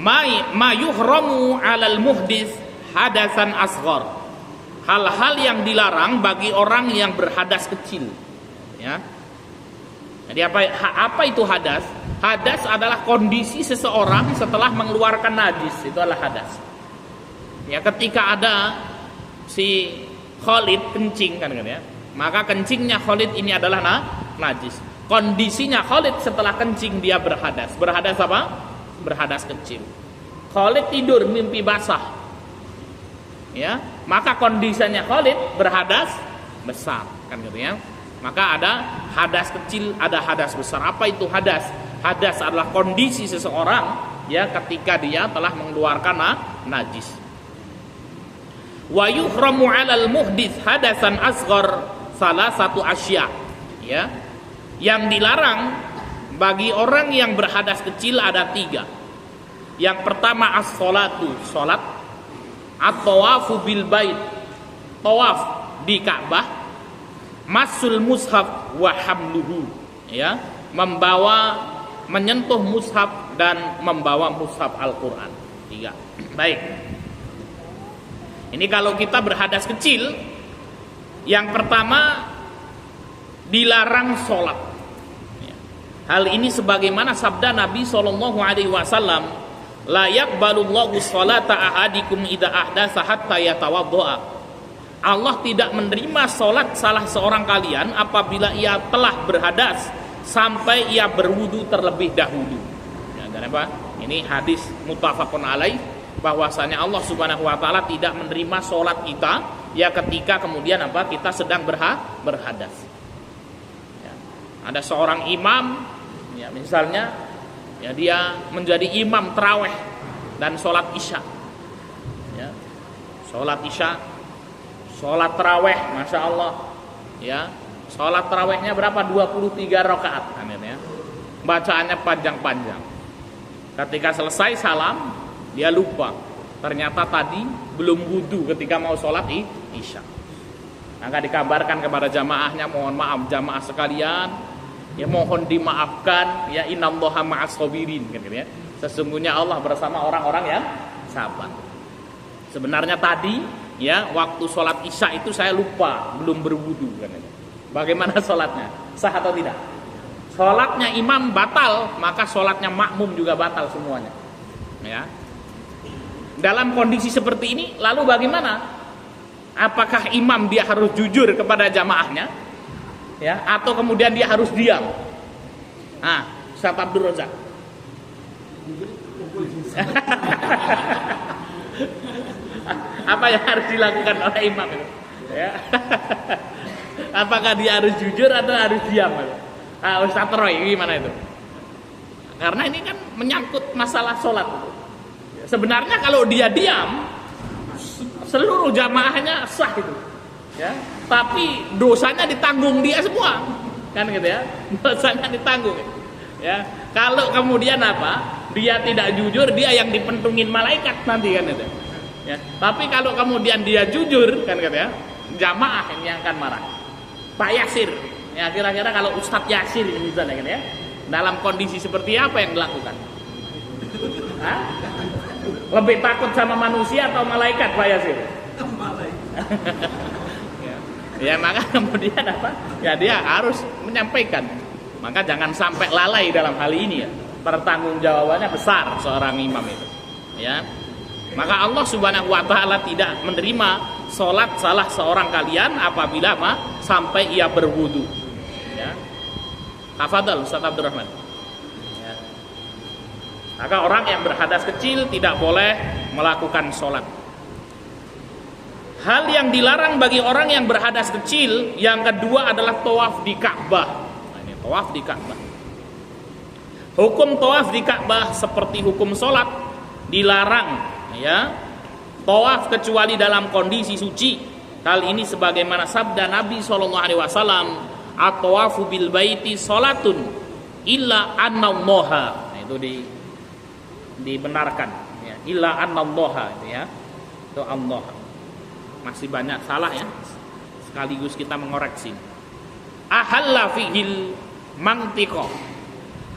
ma yuhramu 'alal muhdits hadasan asghar. Hal-hal yang dilarang bagi orang yang berhadas kecil. Ya. Jadi apa itu hadas? Hadas adalah kondisi seseorang setelah mengeluarkan najis, itu adalah hadas. Ya, ketika ada si Khalid kencing kan ya, maka kencingnya Khalid ini adalah najis. Kondisinya Khalid setelah kencing dia berhadas. Berhadas apa? Berhadas kecil. Khalid tidur mimpi basah. Ya, maka kondisinya Khalid berhadas besar kan gitu ya. Maka ada hadas kecil, ada hadas besar. Apa itu hadas? Hadas adalah kondisi seseorang ya ketika dia telah mengeluarkan najis. Wa yuhramu 'alal muhdits hadasan asghar salah satu asya. Ya. Yang dilarang bagi orang yang berhadas kecil ada 3. Yang pertama as-sholatu, salat, at-tawafu bil bait, tawaf di Ka'bah, masul mushaf wa hamluhu, ya, menyentuh mushaf dan membawa mushaf Al-Qur'an. 3. Baik. Ini kalau kita berhadas kecil, yang pertama dilarang sholat. Hal ini sebagaimana sabda Nabi SAW, la yaqbalullahu sholata ahadikum idza ahdatsa hatta yatawaddoa. Allah tidak menerima sholat salah seorang kalian apabila ia telah berhadas sampai ia berwudu terlebih dahulu. Ya, dan apa? Ini hadis muttafaqun alaih, bahwasanya Allah Subhanahu wa taala tidak menerima sholat kita ya ketika kemudian apa? Kita sedang berhadas. Ya. Ada seorang imam ya, misalnya ya, dia menjadi imam tarawih dan sholat isya. Ya. Sholat isya, sholat tarawih, masya Allah. Ya, sholat tarawihnya berapa? 23 rakaat, ya. Bacaannya panjang-panjang. Ketika selesai salam, dia lupa. Ternyata tadi belum wudu ketika mau sholat isya. Maka dikabarkan kepada jamaahnya, mohon maaf jamaah sekalian, ya mohon dimaafkan, ya innallaha ma'as sabirin, kan gitu ya. Sesungguhnya Allah bersama orang-orang yang sabar. Sebenarnya tadi ya waktu sholat isya itu saya lupa, belum berwudu kan. Bagaimana sholatnya? Sah atau tidak? Sholatnya imam batal, maka sholatnya makmum juga batal semuanya. Ya. Dalam kondisi seperti ini, lalu bagaimana? Apakah imam dia harus jujur kepada jamaahnya? Ya, atau kemudian dia harus diam? Ah, Ustaz Abdul Razak. Apa yang harus dilakukan oleh imam itu? Ya. Apakah dia harus jujur atau harus diam? Ah, Ustaz Roy, gimana itu? Karena ini kan menyangkut masalah sholat. Sebenarnya kalau dia diam, seluruh jamaahnya sah itu. Ya, tapi dosanya ditanggung dia semua, kan gitu ya, dosanya ditanggung. Ya, kalau kemudian apa? Dia tidak jujur, dia yang dipentungin malaikat nanti kan itu. Ya, tapi kalau kemudian dia jujur, kan gitu ya, jamaah ini yang akan marah. Pak Yasir, ya kira-kira kalau Ustadz Yasir ini misalnya kan ya, dalam kondisi seperti apa yang dilakukan? Hah? Lebih takut sama manusia atau malaikat Pak Yasir? Ya maka kemudian apa? Ya dia harus menyampaikan. Maka jangan sampai lalai dalam hal ini ya. Pertanggungjawabannya besar seorang imam itu. Ya. Maka Allah Subhanahu wa taala tidak menerima salat salah seorang kalian apabila sampai ia berwudu. Ya. Tafadhal Ustaz Abdurrahman. Ya. Maka orang yang berhadas kecil tidak boleh melakukan salat. Hal yang dilarang bagi orang yang berhadas kecil yang kedua adalah tawaf di Ka'bah. Nah, ini tawaf di Ka'bah. Hukum tawaf di Ka'bah seperti hukum sholat dilarang, ya. Tawaf kecuali dalam kondisi suci. Hal ini sebagaimana sabda Nabi SAW, at-tawafu bil baiti sholatun illa annallaha. Nah, itu dibenarkan, ya. Illa annallaha, ya. Itu Allah. Masih banyak salah ya. Sekaligus kita mengoreksi. Ahalla fihil mantiqo.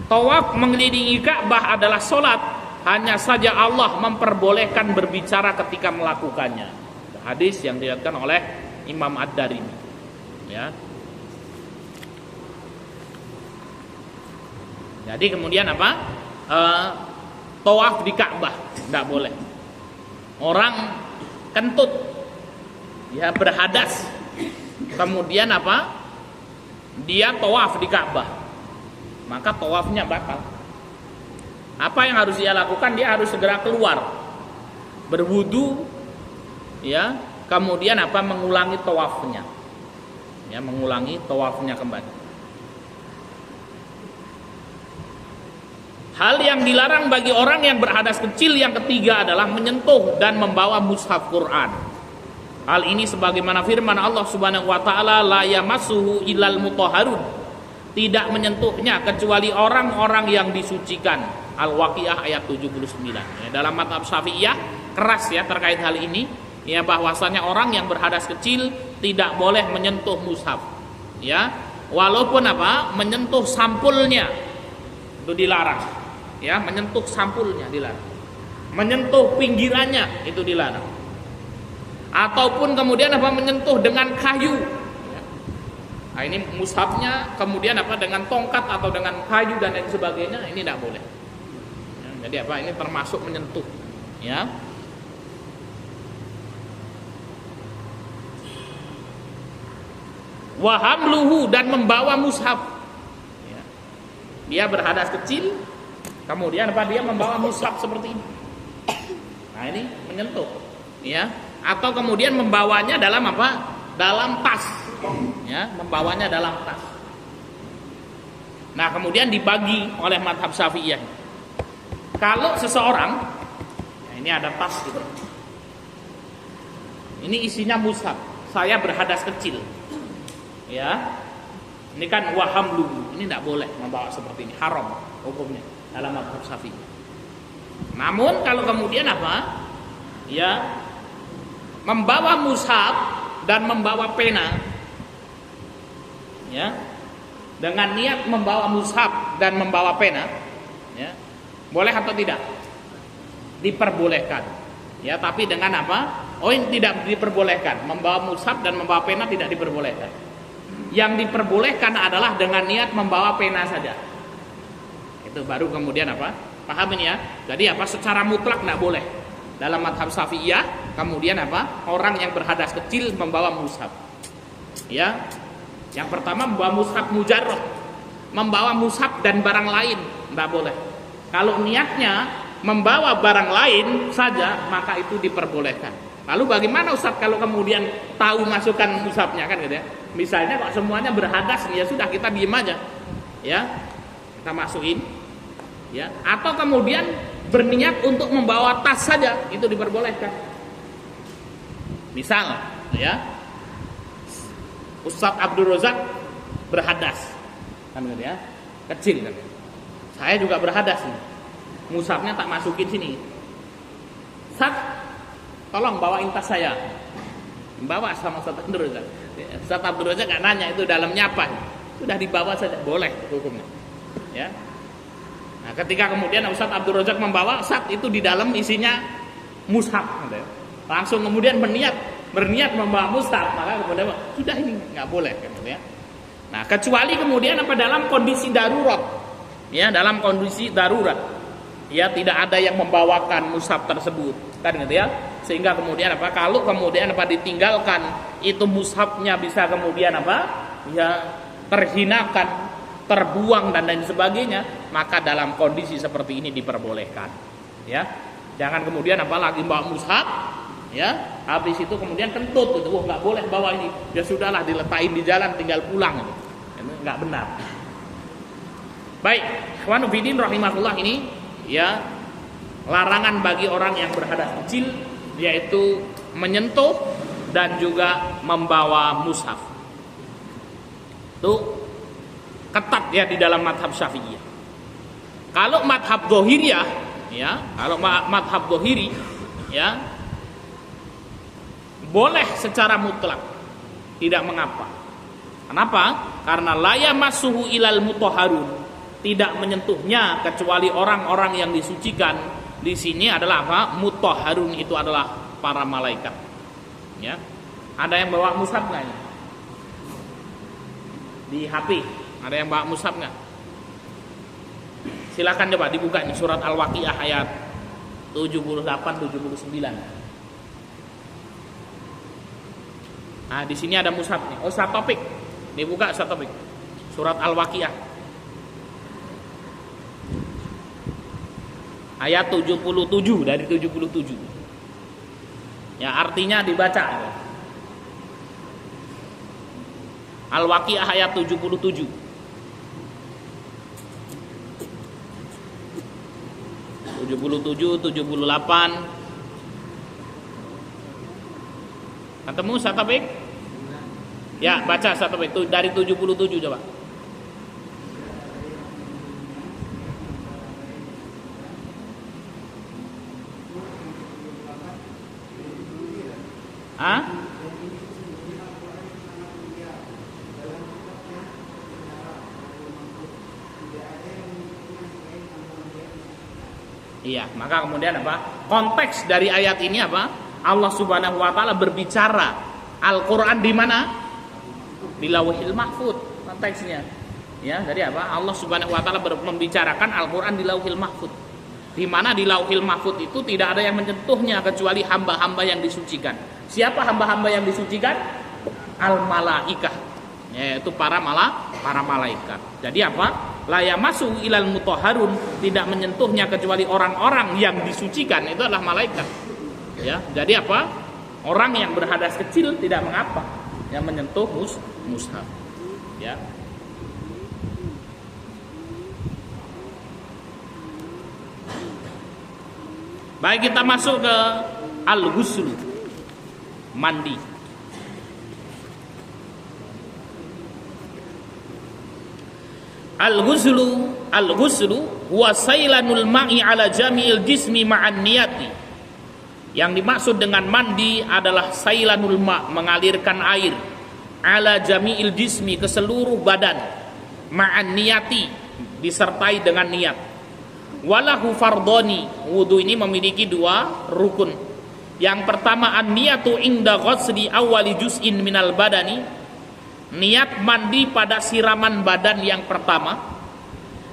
Tawaf mengelilingi Ka'bah adalah sholat hanya saja Allah memperbolehkan berbicara ketika melakukannya. Hadis yang diriwayatkan oleh Imam Ad-Darimi. Ya. Jadi kemudian apa? Tawaf di Ka'bah tidak boleh. Orang kentut, ya berhadas, kemudian apa? Dia tawaf di Ka'bah, maka tawafnya batal. Apa yang harus dia lakukan? Dia harus segera keluar, berwudu, ya, kemudian apa? Mengulangi tawafnya, ya, mengulangi tawafnya kembali. Hal yang dilarang bagi orang yang berhadas kecil yang ketiga adalah menyentuh dan membawa mushaf Quran. Hal ini sebagaimana firman Allah Subhanahu wa taala, la yamassuhu illal mutahharun. Tidak menyentuhnya kecuali orang-orang yang disucikan. Al-Waqiah ayat 79. Ya, dalam mazhab Syafi'iyah keras ya terkait hal ini, ya, bahwasanya orang yang berhadas kecil tidak boleh menyentuh mushaf. Ya, walaupun apa? Menyentuh sampulnya itu dilarang. Ya, menyentuh sampulnya dilarang. Menyentuh pinggirannya itu dilarang. Ataupun kemudian apa? Menyentuh dengan kayu. Ya. Nah, ini mushafnya kemudian apa? Dengan tongkat atau dengan kayu dan lain sebagainya, ini tidak boleh. Ya, jadi apa? Ini termasuk menyentuh. Ya. Wa hamluhu, dan membawa mushaf. Ya. Dia berhadas kecil, kemudian apa? Dia membawa mushaf seperti ini. Nah, ini menyentuh, ya. Atau kemudian membawanya dalam apa? Dalam tas, ya, membawanya dalam tas. Nah, kemudian dibagi oleh mazhab Syafi'iyah. Kalau seseorang, ya, ini ada tas gitu. Ini isinya mushaf. Saya berhadas kecil, ya. Ini kan wahamlu, ini tidak boleh membawa seperti ini, haram hukumnya dalam mazhab Syafi'i. Namun kalau kemudian apa? Ya, membawa mushaf dan membawa pena, ya, dengan niat membawa mushaf dan membawa pena, ya, boleh atau tidak? Diperbolehkan. Ya, tapi dengan apa? Oh, ini tidak diperbolehkan. Membawa mushaf dan membawa pena tidak diperbolehkan. Yang diperbolehkan adalah dengan niat membawa pena saja. Itu baru kemudian apa? Paham ini ya? Jadi apa? Secara mutlak tidak boleh. Dalam mazhab Syafi'iyah, kemudian apa? Orang yang berhadas kecil membawa mushaf. Ya. Yang pertama membawa mushaf mujarrad. Membawa mushaf dan barang lain tidak boleh. Kalau niatnya membawa barang lain saja, maka itu diperbolehkan. Lalu bagaimana Ustaz kalau kemudian tahu masukkan mushafnya, kan gitu ya? Misalnya kok semuanya berhadas, ya sudah kita diem aja, ya, kita masukin, ya. Atau kemudian berniat untuk membawa tas saja, itu diperbolehkan. Misal, ya, Ustaz Abdul Razak berhadas, kan gitu ya, kecil kan. Saya juga berhadas nih, mushafnya tak masukin sini. Ustaz, tolong bawain tas saya. Bawa sama Ustaz Abdul Razak. Ustaz Abdul Razak gak nanya itu dalamnya apa, sudah dibawa saja, boleh hukumnya, ya. Nah, ketika kemudian Ustaz Abdul Razak membawa, saat itu di dalam isinya mushaf, gitu ya. Langsung kemudian berniat membawa mushaf, maka kemudian sudah ini nggak boleh, gitu ya. Nah, kecuali kemudian apa? Dalam kondisi darurat, ya, dalam kondisi darurat, ya, tidak ada yang membawakan mushaf tersebut, kan gitu ya. Sehingga kemudian apa? Kalau kemudian apa ditinggalkan, itu mushafnya bisa kemudian apa? Ya, terhinakan, terbuang dan lain sebagainya, maka dalam kondisi seperti ini diperbolehkan. Ya. Jangan kemudian apa lagi bawa mushaf, ya, habis itu kemudian kentut itu, nggak boleh bawa ini. Ya sudahlah, diletakin di jalan tinggal pulang. Itu nggak benar. Baik, ikhwanu fillah rahimahullah, ini ya larangan bagi orang yang berhadas kecil, yaitu menyentuh dan juga membawa mushaf. Itu ketat ya di dalam mazhab Syafi'iyah. Kalau mazhab Dzahiriyah, ya, kalau mazhab Dzahiri, ya, boleh secara mutlak, tidak mengapa. Kenapa? Karena la yamassuhu ilal mutahharun, tidak menyentuhnya kecuali orang-orang yang disucikan. di sini adalah apa? Mutahharun itu adalah para malaikat. Ya. Ada yang bawa mushaf nggak ini? Di HP ada yang bawa mushaf nggak? Silakan coba dibuka nih surat Al-Waqiah ayat 78-79. Nah, di sini ada mushaf nih. Oh, Ustaz Taufik. Dibuka Ustaz Taufik. Surat Al-Waqiah. Ayat 77 dari 77. Ya, artinya dibaca. Al-Waqiah ayat 77. 77, 78. Ketemu Ustaz Taufik? Ya, baca Ustaz Taufik dari 77 coba. Hah? Iya, maka kemudian apa? Konteks dari ayat ini apa? Allah Subhanahu wa taala berbicara Al-Qur'an di mana? Di Lauhil Mahfuz konteksnya. Ya, jadi apa? Allah Subhanahu wa taala membicarakan Al-Qur'an di Lauhil Mahfuz. Di mana di Lauhil Mahfuz itu tidak ada yang menyentuhnya kecuali hamba-hamba yang disucikan. Siapa hamba-hamba yang disucikan? Al-malaikah. Yaitu para malaikat. Jadi apa? La yamassu ilal mutahharun, tidak menyentuhnya kecuali orang-orang yang disucikan, itu adalah malaikat. Ya, jadi apa? Orang yang berhadas kecil tidak mengapa yang menyentuh mushaf. Ya. Baik, kita masuk ke al-ghusl, mandi. Al-ghuslu huwa sailanul ma'i ala jami'il jismi ma'an niyati. Yang dimaksud dengan mandi adalah sailanul ma', mengalirkan air, ala jami'il jismi, ke seluruh badan, ma'an niyati, disertai dengan niat. Walahu fardoni, wudu ini memiliki dua rukun. Yang pertama an-niyatu inda ghusli awwali juz'in minal badani, niat mandi pada siraman badan yang pertama.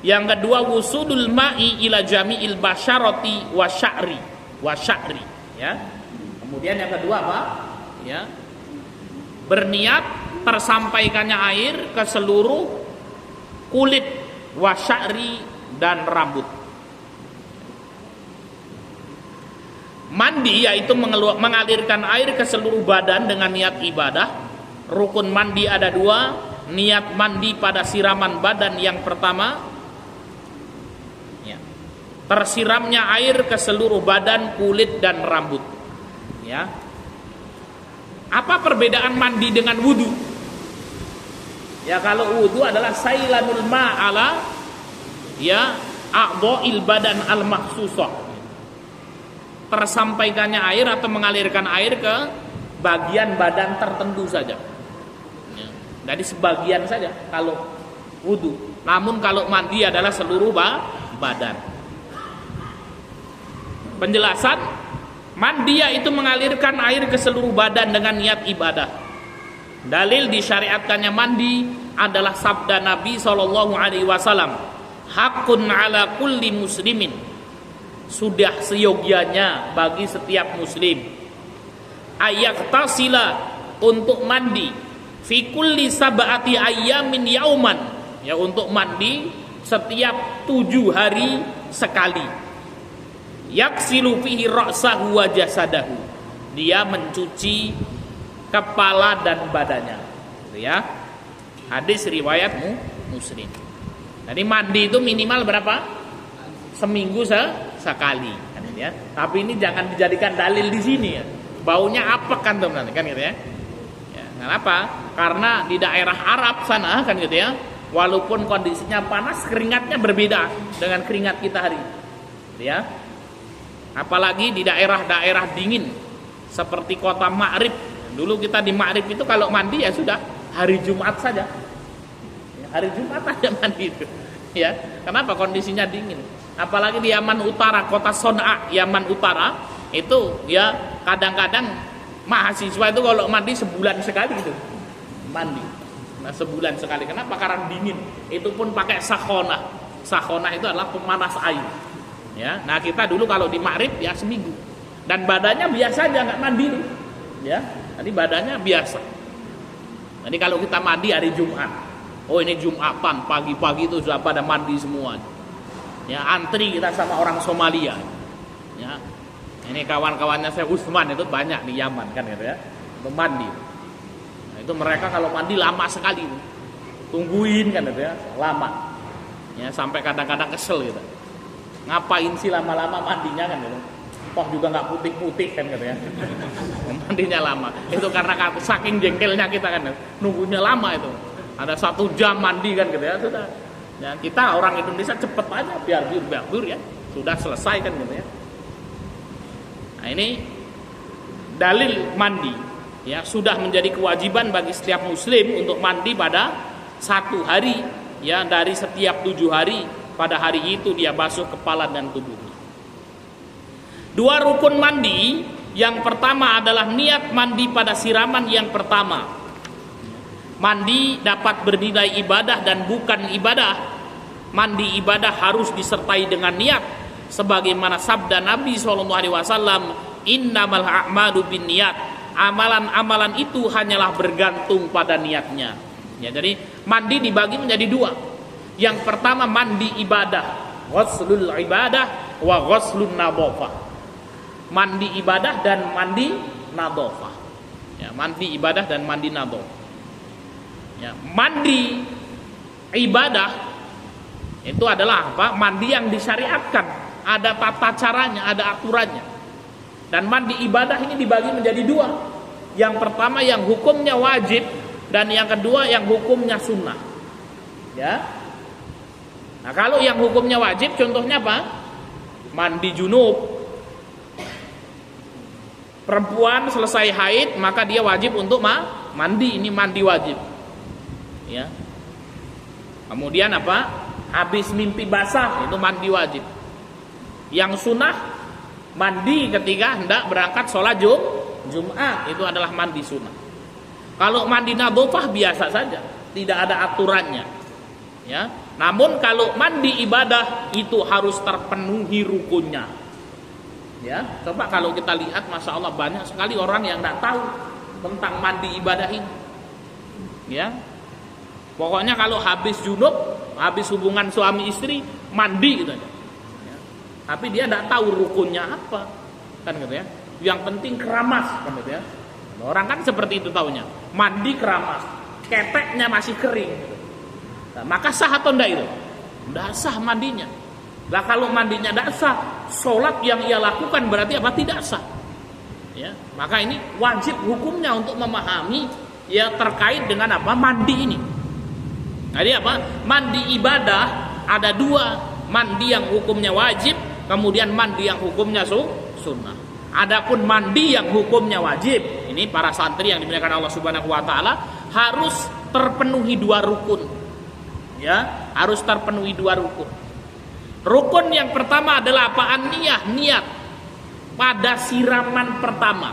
Yang kedua wusudul ma'i ila jami'il basyarati wa sya'ri, ya. Kemudian yang kedua apa? Ya. Berniat tersampaikannya air ke seluruh kulit, wa sya'ri, dan rambut. Mandi yaitu mengalirkan air ke seluruh badan dengan niat ibadah. Rukun mandi ada dua. Niat mandi pada siraman badan yang pertama, ya, tersiramnya air ke seluruh badan, kulit, dan rambut. Ya. Apa perbedaan mandi dengan wudu? Ya, kalau wudu adalah sailanul ma'ala, ya, a'dha'il badan al-makhsusah, tersampaikannya air atau mengalirkan air ke bagian badan tertentu saja. Jadi sebagian saja kalau wudu. Namun kalau mandi adalah seluruh badan. Penjelasan, mandi yaitu mengalirkan air ke seluruh badan dengan niat ibadah. Dalil disyariatkannya mandi adalah sabda Nabi SAW, hakun ala kulli muslimin, sudah seyogyanya bagi setiap muslim, ayaktasila, untuk mandi, fi kulli sab'ati ayyamin yauman, ya, untuk mandi setiap 7 hari sekali. Yaksilu fihi ra'sahu wa jasadahu, dia mencuci kepala dan badannya, ya. Hadis riwayat Muslim. Jadi mandi itu minimal berapa? Seminggu sekali, kan, ya. Tapi ini jangan dijadikan dalil di sini, ya. Baunya apa kan teman-teman, kan, gitu ya. Kenapa? Karena di daerah Arab sana, kan, gitu ya, walaupun kondisinya panas, keringatnya berbeda dengan keringat kita hari ini, ya. Apalagi di daerah-daerah dingin seperti kota Ma'rib. Dulu kita di Ma'rib itu kalau mandi ya sudah hari Jumat saja, hari Jumat aja mandi itu, ya. Kenapa? Kondisinya dingin. apalagi di Yaman Utara, kota Son'a, Yaman Utara, itu ya kadang-kadang mahasiswa itu kalau mandi sebulan sekali itu mandi. Nah, sebulan sekali. Kenapa? Karena dingin. Itu pun pakai sakhonah. Sakhonah itu adalah pemanas air. Ya, nah kita dulu kalau di Maghrib ya seminggu. Dan badannya biasa aja, nggak mandi nih. Ya, jadi badannya biasa. Jadi kalau kita mandi hari Jumat, oh ini Jumatan, pagi-pagi itu sudah pada mandi semua. Ya, antri kita sama orang Somalia. Ya, ini kawan-kawannya saya Usman itu banyak di Yaman kan gitu ya, mandi. Nah, itu mereka kalau mandi lama sekali, tungguin kan gitu ya, lama. Ya, sampai kadang-kadang kesel gitu. Ngapain sih lama-lama mandinya kan gitu? Toh juga nggak putih-putih kan gitu ya. Mandinya lama. Itu karena saking jengkelnya kita kan, nunggunya lama itu. Ada 1 jam mandi kan gitu ya, sudah. Ya, kita orang Indonesia cepet aja, biar ya, sudah selesai kan gitu ya. Nah, ini dalil mandi. Ya, sudah menjadi kewajiban bagi setiap muslim untuk mandi pada 1 hari, ya, dari setiap 7 hari. Pada hari itu dia basuh kepala dan tubuhnya. 2 rukun mandi. Yang pertama adalah niat mandi pada siraman yang pertama. Mandi dapat bernilai ibadah dan bukan ibadah. Mandi ibadah harus disertai dengan niat, sebagaimana sabda Nabi SAW, innamal a'malu binniyat. Amalan-amalan itu hanyalah bergantung pada niatnya. Ya, jadi mandi dibagi menjadi 2. Yang pertama mandi ibadah, ghuslul ibadah wa ghuslun nadhafah. Mandi ibadah dan mandi nadhafah. Ya, mandi ibadah dan mandi nadhafah. Ya, mandi ibadah itu adalah apa? Mandi yang disyariatkan, ada tata caranya, ada aturannya. Dan mandi ibadah ini dibagi menjadi 2. Yang pertama yang hukumnya wajib, dan yang kedua yang hukumnya sunnah. Ya. Nah, kalau yang hukumnya wajib contohnya apa? Mandi junub. Perempuan selesai haid maka dia wajib untuk mandi, ini mandi wajib. Ya. Kemudian apa? Habis mimpi basah itu mandi wajib. Yang sunnah mandi ketika hendak berangkat sholat Jumat, itu adalah mandi sunnah. Kalau mandi nadhafah biasa saja, tidak ada aturannya. Ya. Namun kalau mandi ibadah itu harus terpenuhi rukunnya. Ya, coba kalau kita lihat, masya Allah banyak sekali orang yang tidak tahu tentang mandi ibadah ini. Ya, pokoknya kalau habis junub, habis hubungan suami istri, mandi gitu aja. Ya. Tapi dia tidak tahu rukunnya apa, kan gitu ya. Yang penting keramas, kan gitu ya. Orang kan seperti itu taunya, mandi keramas, keteknya masih kering. Gitu. Nah, maka sah atau tidak itu? Tidak sah mandinya. Lah kalau mandinya tidak sah, sholat yang ia lakukan berarti apa? Tidak sah. Ya, maka ini wajib hukumnya untuk memahami ya terkait dengan apa? Mandi ini. Jadi apa? Mandi ibadah ada 2, mandi yang hukumnya wajib, kemudian mandi yang hukumnya sunnah. Adapun mandi yang hukumnya wajib, ini para santri yang dimuliakan Allah Subhanahu wa taala, harus terpenuhi 2 rukun. Ya, harus terpenuhi 2 rukun. Rukun yang pertama adalah apaan? Niat pada siraman pertama.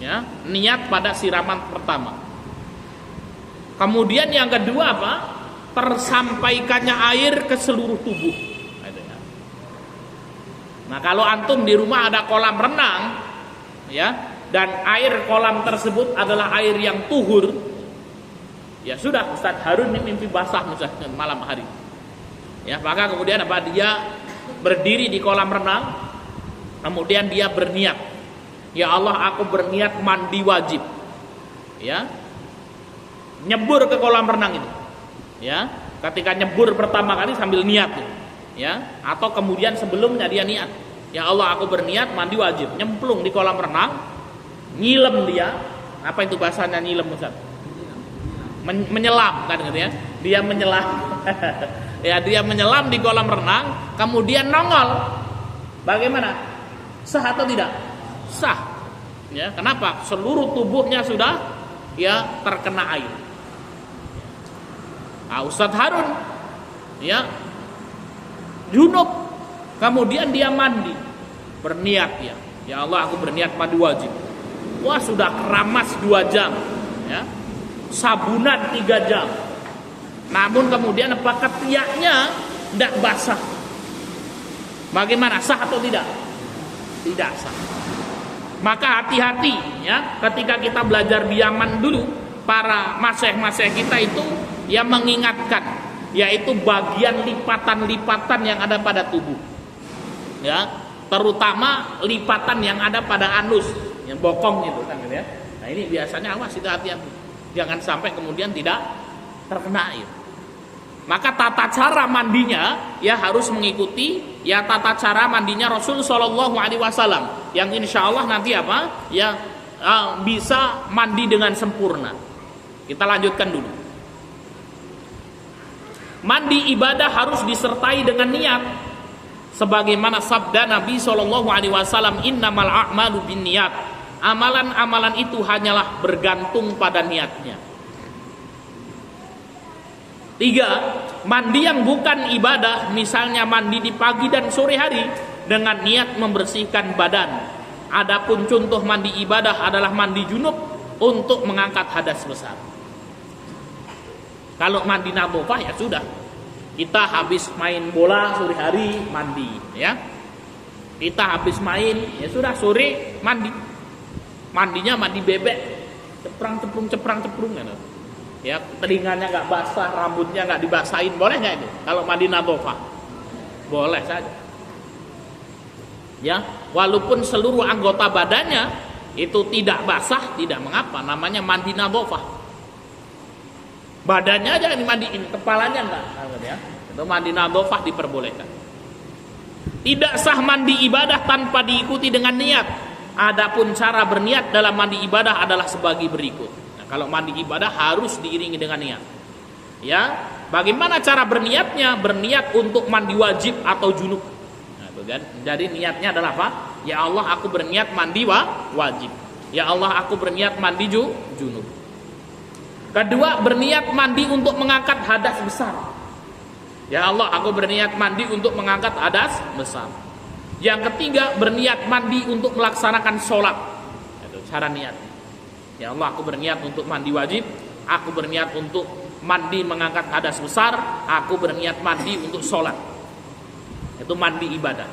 Ya, niat pada siraman pertama. Kemudian yang kedua apa? Tersampaikannya air ke seluruh tubuh. Nah, kalau antum di rumah ada kolam renang, ya, dan air kolam tersebut adalah air yang tuhur, ya sudah, Ustaz Harun ini mimpi basah misalnya malam hari. Ya, maka kemudian apa? Dia berdiri di kolam renang, kemudian dia berniat, ya Allah, aku berniat mandi wajib. Ya, nyebur ke kolam renang itu. Ya, ketika nyebur pertama kali sambil niat, ya, atau kemudian sebelumnya dia niat, ya Allah, aku berniat mandi wajib. Nyemplung di kolam renang, nyilem dia. Apa itu bahasanya nyilem, Ustaz? Menyelam kan gitu ya. Dia menyelam. Ya, dia menyelam di kolam renang, kemudian nongol. Bagaimana? Sah atau tidak? Sah. Ya, kenapa? Seluruh tubuhnya sudah ya terkena air. Nah, Ustaz Harun ya junub Kemudian dia mandi, berniat ya Allah aku berniat mandi wajib. Wah sudah keramas 2 jam, ya, sabunan 3 jam. Namun kemudian apa ketiaknya tidak basah. Bagaimana, sah atau tidak? Tidak sah. Maka hati-hati ya, ketika kita belajar di Yaman dulu, para masyayikh kita itu yang mengingatkan, yaitu bagian lipatan-lipatan yang ada pada tubuh. Ya, terutama lipatan yang ada pada anus, yang bokong itu kan ya. Nah, ini biasanya awas, itu hati-hati. Jangan sampai kemudian tidak terkena air. Maka tata cara mandinya ya harus mengikuti ya tata cara mandinya Rasul Shallallahu Alaihi Wasallam, yang insya Allah nanti apa ya bisa mandi dengan sempurna. Kita lanjutkan dulu. Mandi ibadah harus disertai dengan niat, sebagaimana sabda Nabi Shallallahu Alaihi Wasallam, innamal a'malu binniyat. Amalan-amalan itu hanyalah bergantung pada niatnya. 3. Mandi yang bukan ibadah, misalnya mandi di pagi dan sore hari dengan niat membersihkan badan. Adapun contoh mandi ibadah adalah mandi junub untuk mengangkat hadas besar. Kalau mandi nadhofah ya sudah, kita habis main bola sore hari mandi, ya. Kita habis main ya sudah sore mandi. Mandinya mandi bebek, ceprang-ceprung gitu. Ya, telinganya nggak basah, rambutnya nggak dibasahin, boleh nggak itu? Kalau mandi nadhofah, boleh saja. Ya, walaupun seluruh anggota badannya itu tidak basah, tidak mengapa, namanya mandi nadhofah. Badannya aja dimandiin, kepalanya enggak, ya. Itu mandi nadhofah diperbolehkan. Tidak sah mandi ibadah tanpa diikuti dengan niat. Adapun cara berniat dalam mandi ibadah adalah sebagai berikut. Nah, kalau mandi ibadah harus diiringi dengan niat. Ya, bagaimana cara berniatnya? Berniat untuk mandi wajib atau junub. Nah, itu kan. Jadi niatnya adalah apa? Ya Allah, aku berniat mandi wajib. Ya Allah, aku berniat mandi junub. Kedua, berniat mandi untuk mengangkat hadas besar. Ya Allah, aku berniat mandi untuk mengangkat hadas besar. Yang ketiga, berniat mandi untuk melaksanakan sholat. Itu cara niat. Ya Allah, aku berniat untuk mandi wajib. Aku berniat untuk mandi mengangkat hadas besar. Aku berniat mandi untuk sholat. Itu mandi ibadah.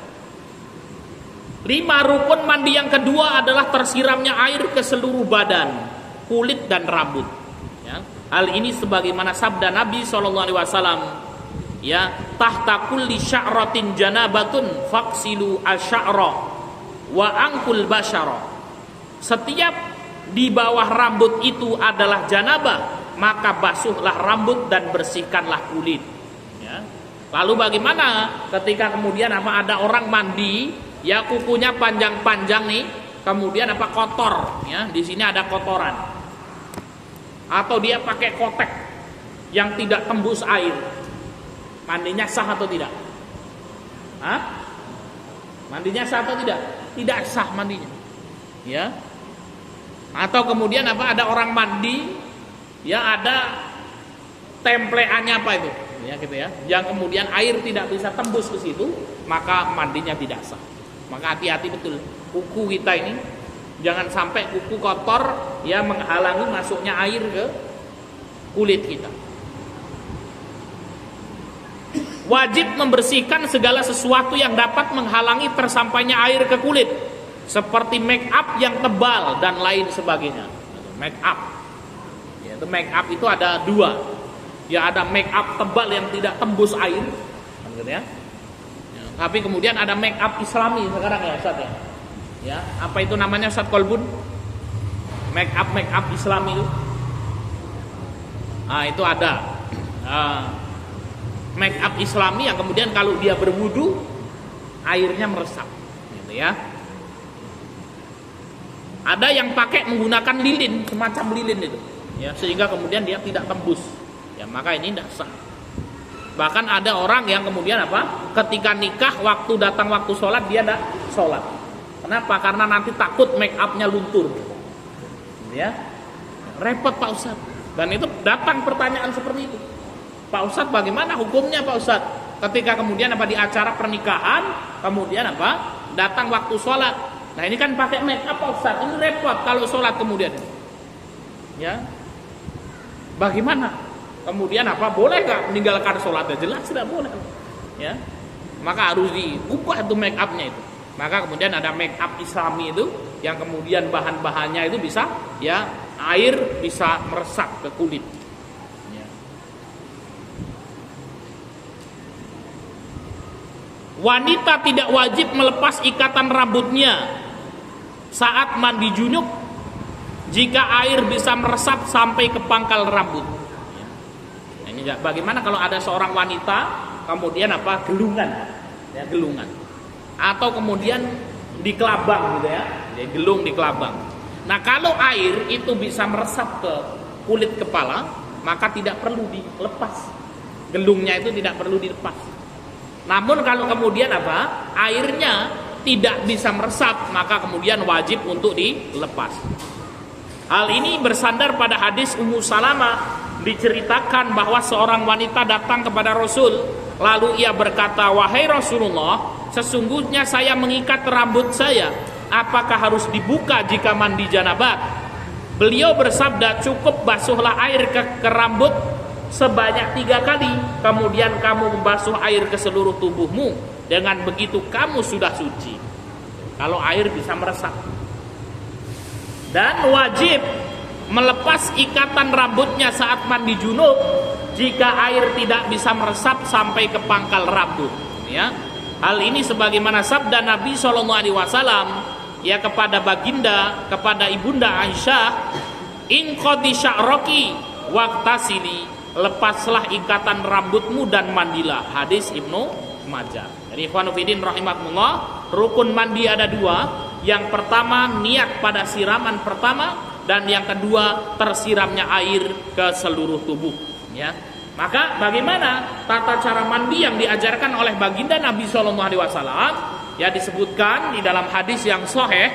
5. Rukun mandi yang kedua adalah tersiramnya air ke seluruh badan, kulit dan rambut. Ya. Hal ini sebagaimana sabda Nabi SAW. Ya, tahta kulli sya'ratin janabatun faksilu asy'ara wa angkul basyara. Setiap di bawah rambut itu adalah janabah, maka basuhlah rambut dan bersihkanlah kulit. Ya. Lalu bagaimana ketika kemudian ada orang mandi, ya kukunya panjang-panjang nih, kemudian kotor, ya di sini ada kotoran, atau dia pakai kotek yang tidak tembus air. Mandinya sah atau tidak? Mandinya sah atau tidak? Tidak sah mandinya. Ya. Atau kemudian ada orang mandi, ya ada templeannya itu, ya gitu ya. Yang kemudian air tidak bisa tembus ke situ, maka mandinya tidak sah. Maka hati-hati betul. Kuku kita ini jangan sampai kuku kotor ya menghalangi masuknya air ke kulit kita. Wajib membersihkan segala sesuatu yang dapat menghalangi tersampainya air ke kulit, seperti make up yang tebal dan lain sebagainya. Make up, ya, itu make up itu ada 2. Ya ada make up tebal yang tidak tembus air, ya. Tapi kemudian ada make up Islami sekarang ya Ustaz ya. Ya, apa itu namanya Ustaz Kolbun? Make up Islami itu. Itu ada. Make up Islami yang kemudian kalau dia berwudu airnya meresap, gitu ya. Ada yang pakai menggunakan lilin, semacam lilin itu, ya, sehingga kemudian dia tidak tembus, ya maka ini tidak sah. Bahkan ada orang yang kemudian ketika nikah waktu datang waktu sholat dia tidak sholat. Kenapa? Karena nanti takut make upnya luntur, ya. Repot Pak Ustadz. Dan itu datang pertanyaan seperti itu. Pak Ustadz, bagaimana hukumnya Pak Ustadz? ketika kemudian apa di acara pernikahan, kemudian apa datang waktu sholat. Nah ini kan pakai make up Ustaz, ini repot kalau sholat kemudian. Ya, bagaimana? Kemudian apa boleh nggak meninggalkan sholat? Ya jelas tidak boleh. Ya, maka harus diubah itu make upnya itu. Maka kemudian ada make up Islami itu yang kemudian bahan-bahannya itu bisa ya air bisa meresap ke kulit. Ya. Wanita tidak wajib melepas ikatan rambutnya saat mandi junub jika air bisa meresap sampai ke pangkal rambut. Ya. Nah, ini bagaimana kalau ada seorang wanita kemudian apa gelungan, ya gelungan, atau kemudian di kelabang gitu ya, dia gelung di kelabang. Nah kalau air itu bisa meresap ke kulit kepala, maka tidak perlu dilepas, gelungnya itu tidak perlu dilepas. Namun kalau kemudian apa airnya tidak bisa meresap, maka kemudian wajib untuk dilepas. Hal ini bersandar pada hadis Ummu Salamah, diceritakan bahwa seorang wanita datang kepada Rasul, lalu ia berkata, "Wahai Rasulullah, sesungguhnya saya mengikat rambut saya, apakah harus dibuka jika mandi janabat?" Beliau bersabda, "Cukup basuhlah air ke rambut sebanyak 3 kali, kemudian kamu membasuh air ke seluruh tubuhmu. Dengan begitu kamu sudah suci." Kalau air bisa meresap. Dan wajib melepas ikatan rambutnya saat mandi junub jika air tidak bisa meresap sampai ke pangkal rambut. Ya, hal ini sebagaimana sabda Nabi SAW ya kepada baginda, kepada ibunda Aisyah, "Inqadi sya'raki waqtasili," lepaslah ikatan rambutmu dan mandilah. Hadis Ibnu Majah. Jadi ikhwanu fillah rahimakumullah, rukun mandi ada 2. Yang pertama niat pada siraman pertama, dan yang kedua tersiramnya air ke seluruh tubuh. Ya, maka bagaimana tata cara mandi yang diajarkan oleh baginda Nabi SAW? Ya disebutkan di dalam hadis yang sahih.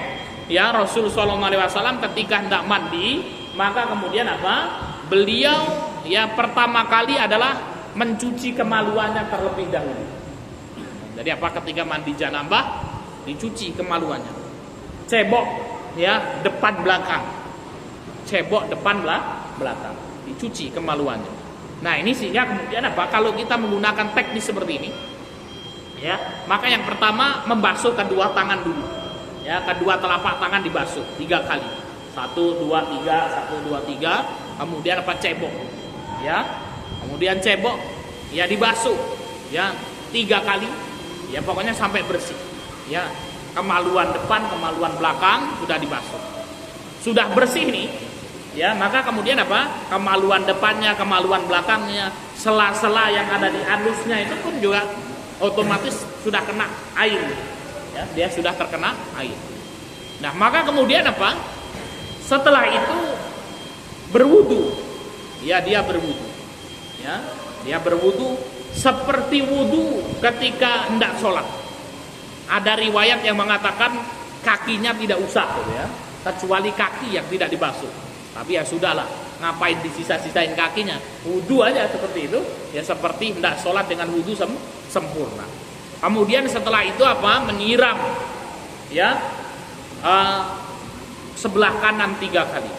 Ya Rasul SAW ketika hendak mandi, maka kemudian apa? Beliau ya pertama kali adalah mencuci kemaluannya terlebih dahulu. Jadi apa ketika mandi janabah dicuci kemaluannya. Cebok ya depan belakang. Cebok depan belakang, dicuci kemaluannya. Nah ini sehingga kemudian apa? Kalau kita menggunakan teknik seperti ini, ya maka yang pertama membasuh kedua tangan dulu. Ya kedua telapak tangan dibasuh 3 kali. 1, 2, 3, 1, 2, 3. Kemudian apa cebok, ya. Kemudian cebok, ya dibasuh, ya 3 kali. Ya pokoknya sampai bersih. Ya kemaluan depan, kemaluan belakang sudah dibasuh. Sudah bersih nih. Ya, maka kemudian apa? Kemaluan depannya, kemaluan belakangnya, sela-sela yang ada di anusnya itu pun juga otomatis sudah kena air. Ya, dia sudah terkena air. Nah, maka kemudian apa? Setelah itu berwudu. Ya, dia berwudu. Ya, dia berwudu seperti wudu ketika hendak sholat. Ada riwayat yang mengatakan kakinya tidak usah, ya, kecuali kaki yang tidak dibasuh. Tapi ya sudahlah, ngapain disisa-sisain kakinya? Wudu aja seperti itu, ya seperti hendak sholat dengan wudu sempurna. Kemudian setelah itu apa? Menyiram, ya sebelah kanan 3 kali.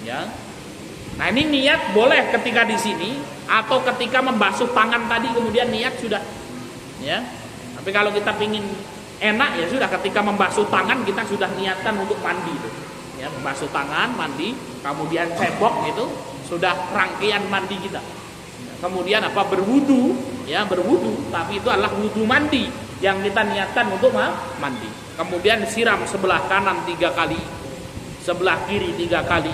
Ya, nah ini niat boleh ketika di sini atau ketika membasuh tangan tadi kemudian niat sudah, ya. Tapi kalau kita pingin enak ya sudah ketika membasuh tangan kita sudah niatkan untuk mandi itu. Ya, membasuh tangan, mandi, kemudian cebok itu sudah rangkaian mandi kita. Kemudian apa berwudu, ya berwudu, tapi itu adalah wudu mandi yang kita niatkan untuk mandi. Kemudian siram sebelah kanan 3 kali, sebelah kiri 3 kali,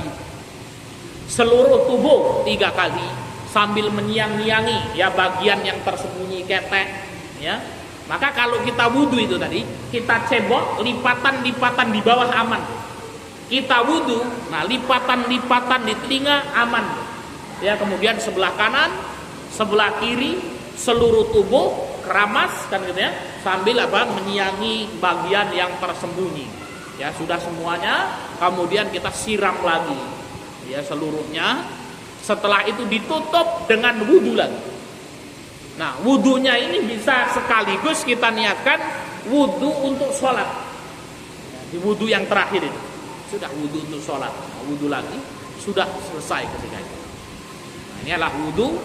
seluruh tubuh 3 kali sambil menyiang-niangi ya bagian yang tersembunyi ketek, ya. Maka kalau kita wudu itu tadi, kita cebok lipatan-lipatan di bawah aman. Kita wudu, nah lipatan-lipatan di telinga aman. Ya, kemudian sebelah kanan, sebelah kiri, seluruh tubuh keramas kan gitu ya, sambil apa? Menyiangi bagian yang tersembunyi. Ya, sudah semuanya, kemudian kita siram lagi. Ya, seluruhnya. Setelah itu ditutup dengan wudu lagi. Nah, wudunya ini bisa sekaligus kita niatkan wudu untuk sholat. Di wudu yang terakhir itu sudah wudu untuk sholat, wudu lagi sudah selesai ketika itu. Nah, ini adalah wudu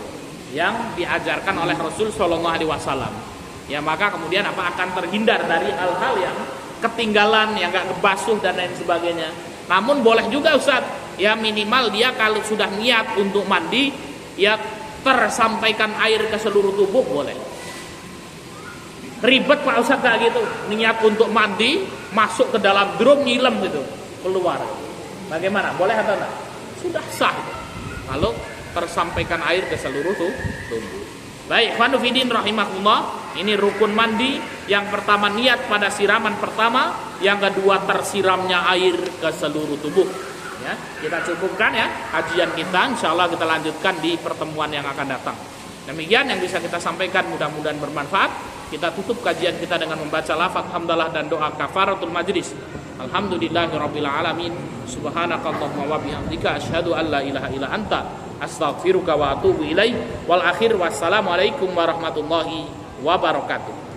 yang diajarkan oleh Rasul Shallallahu Alaihi Wasallam. Ya, maka kemudian akan terhindar dari hal-hal yang ketinggalan, yang gak kebasuh dan lain sebagainya. Namun boleh juga Ustaz, ya minimal dia kalau sudah niat untuk mandi, ya tersampaikan air ke seluruh tubuh boleh. Ribet Pak Ustaz kayak gitu, niat untuk mandi, masuk ke dalam drum nyilem gitu, keluar. Bagaimana? Boleh atau enggak? Sudah sah itu. Kalau tersampaikan air ke seluruh tubuh. Baik, Fanufidin rahimahullah, ini rukun mandi. Yang pertama niat pada siraman pertama, yang kedua tersiramnya air ke seluruh tubuh. Ya, kita cukupkan ya kajian kita, insyaallah kita lanjutkan di pertemuan yang akan datang. Demikian yang bisa kita sampaikan, mudah-mudahan bermanfaat. Kita tutup kajian kita dengan membaca lafaz hamdalah dan doa kafaratul majlis. Alhamdulillahirabbil alamin. Subhanakallahumma wa bihamdika asyhadu an la ilaha illa anta astaghfiruka wa atubu ilaik. Wal akhir wassalamu alaikum warahmatullahi wabarakatuh.